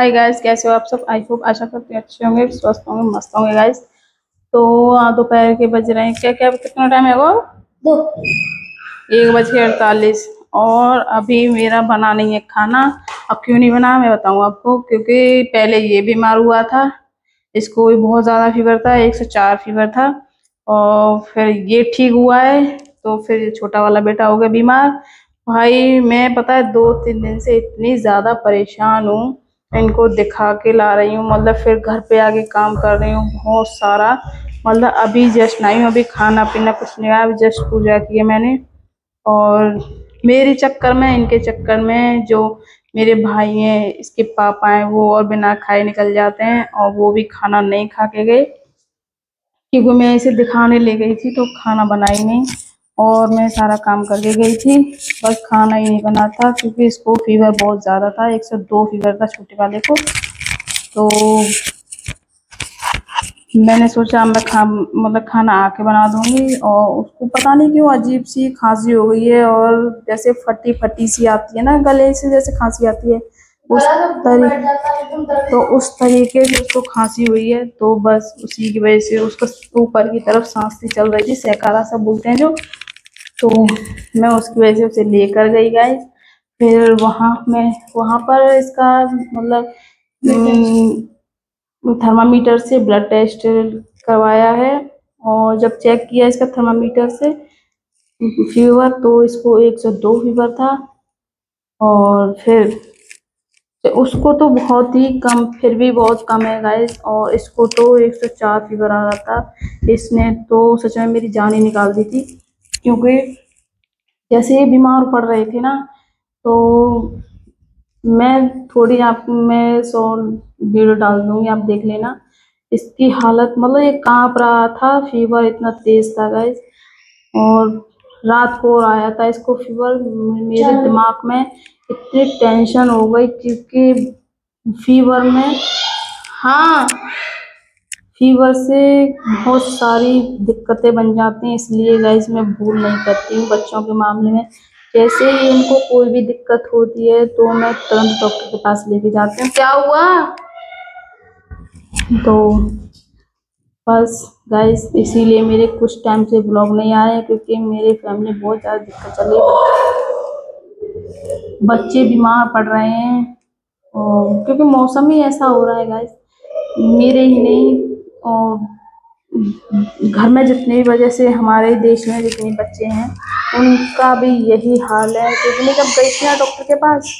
Hi guys, कैसे हो आप सब। आई होप आशा करते हैं अच्छे होंगे, स्वस्थ होंगे, मस्त होंगे गाइस। तो दोपहर के बज रहे हैं, क्या क्या कितना टाइम है वो, 1:48। और अभी मेरा बना नहीं है खाना। अब क्यों नहीं बना मैं बताऊँ आपको, क्योंकि पहले ये बीमार हुआ था, इसको भी बहुत ज़्यादा फीवर था, 104 फीवर था। और फिर ये ठीक हुआ है, तो फिर छोटा वाला बेटा हो गया बीमार। भाई मैं पता है 2-3 दिन से इतनी ज़्यादा परेशान हूँ, इनको दिखा के ला रही हूँ, मतलब फिर घर पे आके काम कर रही हूँ बहुत सारा। मतलब अभी जस्ट नहीं हूँ, अभी खाना पीना कुछ नहीं आया, अभी जस्ट पूजा की है मैंने। और मेरे चक्कर में, इनके चक्कर में जो मेरे भाई हैं, इसके पापा हैं, वो और बिना खाए निकल जाते हैं, और वो भी खाना नहीं खा के गए, क्योंकि मैं इसे दिखाने ले गई थी तो खाना बनाई नहीं। और मैं सारा काम करके गई थी, बस खाना ही नहीं बना था, क्योंकि इसको फीवर बहुत ज़्यादा था, 102 फीवर था छोटे वाले को। तो मैंने सोचा मैं मतलब खाना आके बना दूंगी। और उसको पता नहीं क्यों अजीब सी खांसी हो गई है, और जैसे फटी फटी सी आती है ना गले से, जैसे खांसी आती है उस तरीके से उसको खांसी हुई है। तो बस उसी की वजह से उसको ऊपर की तरफ सांस सी चल रही थी, सहकारा सब बोलते हैं जो। तो मैं उसकी वजह से उसे लेकर गई गाइस। फिर वहाँ पर इसका मतलब थर्मामीटर से ब्लड टेस्ट करवाया है। और जब चेक किया इसका थर्मामीटर से फीवर, तो इसको 102 फीवर था। और फिर उसको तो बहुत ही कम, फिर भी बहुत कम है गाइस, और इसको तो 104 फीवर आ रहा था। इसने तो सच में मेरी जान ही निकाल दी थी, क्योंकि जैसे ये बीमार पड़ रहे थे ना, तो मैं थोड़ी आप मैं सो वीडियो डाल दूंगी, आप देख लेना। इसकी हालत मतलब ये कांप रहा था, फीवर इतना तेज था गाइस। और रात को और आया था इसको फीवर। मेरे दिमाग में इतनी टेंशन हो गई, क्योंकि फीवर में, हाँ, फीवर से बहुत सारी दिक्कतें बन जाती हैं, इसलिए गाइस मैं भूल नहीं करती हूँ बच्चों के मामले में। जैसे ही उनको कोई भी दिक्कत होती है तो मैं तुरंत डॉक्टर के पास लेके जाती हूँ। क्या हुआ? तो बस गाइस इसीलिए मेरे कुछ टाइम से ब्लॉग नहीं आ रहे हैं, क्योंकि मेरे फैमिली बहुत ज़्यादा दिक्कत चल रही है, बच्चे बीमार पड़ रहे हैं। और क्योंकि मौसम ही ऐसा हो रहा है गाइस, मेरे ही नहीं, और घर में जितने भी, वजह से हमारे देश में जितने बच्चे हैं उनका भी यही हाल है। क्योंकि मैं जब गई थी ना डॉक्टर के पास,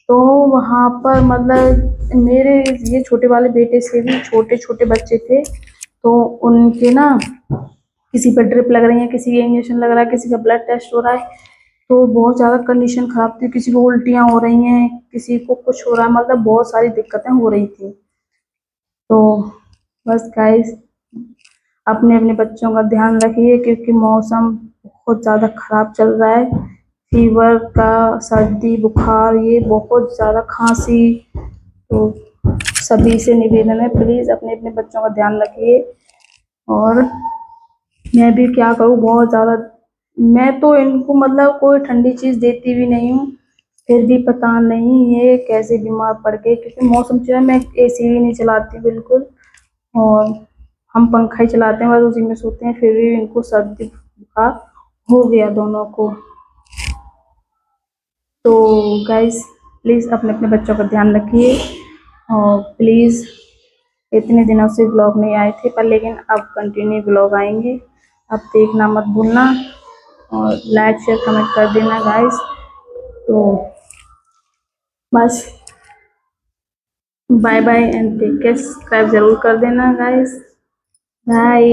तो वहाँ पर मतलब मेरे ये छोटे वाले बेटे से भी छोटे छोटे बच्चे थे, तो उनके ना किसी पर ड्रिप लग रही है, किसी का इंजेक्शन लग रहा है, किसी का ब्लड टेस्ट हो रहा है। तो बहुत ज़्यादा कंडीशन खराब थी, किसी को उल्टियाँ हो रही हैं, किसी को कुछ हो रहा है, मतलब बहुत सारी दिक्कतें हो रही थी। तो बस गाइस अपने अपने बच्चों का ध्यान रखिए, क्योंकि मौसम बहुत ज़्यादा खराब चल रहा है। फीवर का, सर्दी बुखार, ये बहुत ज़्यादा खांसी। तो सभी से निवेदन है, प्लीज़ अपने अपने बच्चों का ध्यान रखिए। और मैं भी क्या करूँ, बहुत ज़्यादा, मैं तो इनको मतलब कोई ठंडी चीज़ देती भी नहीं हूँ, फिर भी पता नहीं ये कैसे बीमार पड़ गए। क्योंकि मौसम जो है, मैं एसी भी नहीं चलाती बिल्कुल, और हम पंखा ही चलाते हैं, बस उसी में सोते हैं, फिर भी इनको सर्दी बुखार हो गया दोनों को। तो गाइस प्लीज़ अपने अपने बच्चों का ध्यान रखिए। और प्लीज़, इतने दिनों से ब्लॉग नहीं आए थे, पर लेकिन अब कंटिन्यू ब्लॉग आएंगे, अब देखना मत भूलना, और लाइक शेयर कमेंट कर देना गाइस। तो बस bye bye and take care, subscribe जरूर कर देना गाइस। बाय।